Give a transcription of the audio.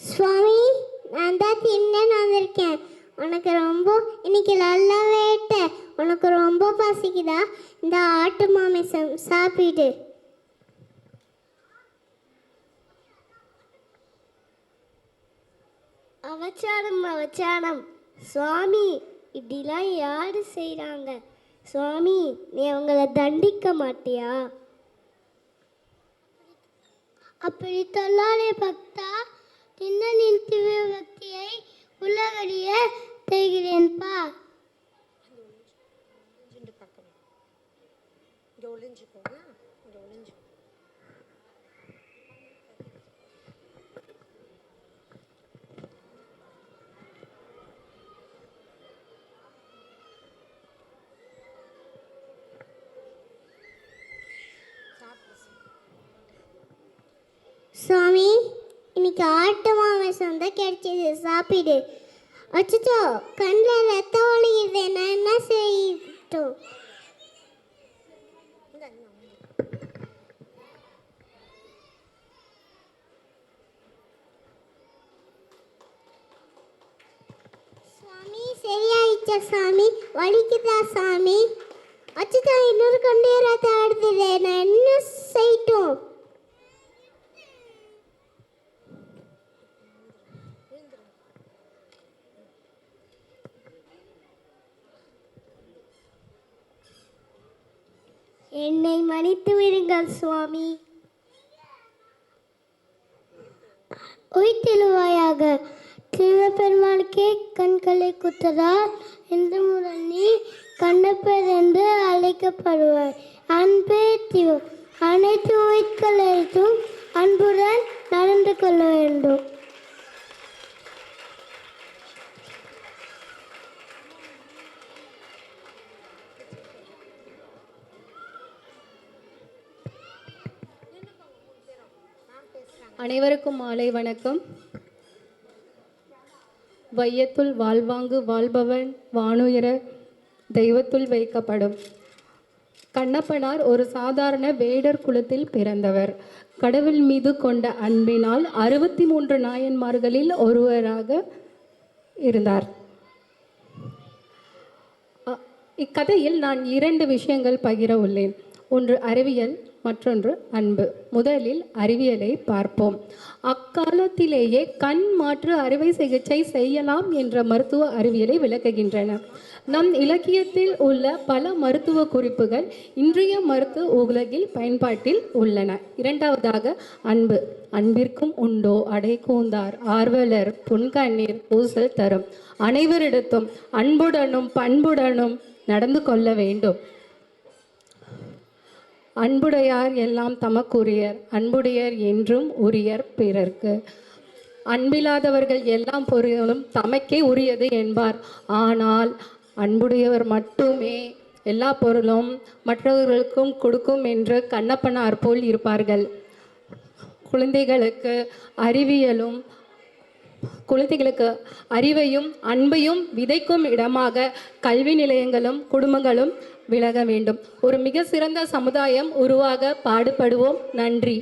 சுவாமி, நான் தான் தின்னேன்னு வந்திருக்கேன். உனக்கு ரொம்ப இன்னைக்கு நல்லா வேட்டை. உனக்கு ரொம்ப பசிக்குதா? இந்த ஆட்டு மாமிசம் சாப்பிடு. அவச்சாரம் அவச்சாரம். சுவாமி, இப்படிலாம் யாரு செய்கிறாங்க? சுவாமி, நீ அவங்கள தண்டிக்க மாட்டியா? அப்படி சொல்லாதே பக்தா. தின்னலின் திவ்ய பக்தியை உலகறிய செய்கிறேன்பா. சுவாமி, இன்னைக்கு ஆட்டு மாமிசம் தான் கிடைச்சது, சாப்பிடு. அச்சோ, கண்ணில் ரத்தம் ஒழுகுது, நான் என்ன செய்யட்டும்? சாமி, சரியாயிடுச்சா சாமி? வலிக்குதா சாமி? அச்சோ, இன்னொரு கண்ணே ரத்தம் ஆடுது, நான் என்ன செய்யட்டும்? என்னை மன்னித்து விடுங்கள் சுவாமி. உயிர்த்தெழுவாயாக. சிவபெருமானுக்கே கண்களை குத்ததால் இந்த முதல் நீ கண்ணப்பர் என்று அழைக்கப்படுவாய். அன்பே தீவம். அனைத்து உயிர்களிடத்தும் அன்புடன் நடந்து கொள்ள வேண்டும். அனைவருக்கும் மாலை வணக்கம். வையத்துள் வாழ்வாங்கு வாழ்பவன் வானுயர தெய்வத்துள் வைக்கப்படும். கண்ணப்பனார் ஒரு சாதாரண வேடர் குலத்தில் பிறந்தவர். கடவுள் மீது கொண்ட அன்பினால் 63 நாயன்மார்களில் ஒருவராக இருந்தார். இக்கதையில் நான் 2 விஷயங்கள் பகிர உள்ளேன். ஒன்று அறிவியல், மற்றொன்று அன்பு. முதலில் அறிவியலை பார்ப்போம். அக்காலத்திலேயே கண் மாற்று அறுவை சிகிச்சை செய்யலாம் என்ற மருத்துவ அறிவியலை விளக்குகின்றன. நம் இலக்கியத்தில் உள்ள பல மருத்துவ குறிப்புகள் இன்றைய மருத்துவ உலகில் பயன்பாட்டில் உள்ளன. இரண்டாவதாக அன்பு. அன்பிற்கும் உண்டோ அடை கூந்தார் ஆர்வலர் புன்கண்ணீர் பூசல் தரும். அனைவரிடத்தும் அன்புடனும் பண்புடனும் நடந்து கொள்ள வேண்டும். அன்புடையார் எல்லாம் தமக்குரியர், அன்புடையர் என்றும் உரியர் பிறர்க்கு. அன்பில்லாதவர்கள் எல்லாம் பொருளும் தமக்கே உரியது என்பார். ஆனால் அன்புடையவர் மட்டுமே எல்லா பொருளும் மற்றவர்களுக்கும் கொடுக்கும் என்று கண்ணப்பனார் போல் இருப்பார்கள். குழந்தைகளுக்கு அறிவையும் அன்பையும் விதைக்கும் இடமாக கல்வி நிலையங்களும் குடும்பங்களும் விலக வேண்டும். ஒரு மிக சிறந்த சமுதாயம் உருவாக பாடுபடுவோம். நன்றி.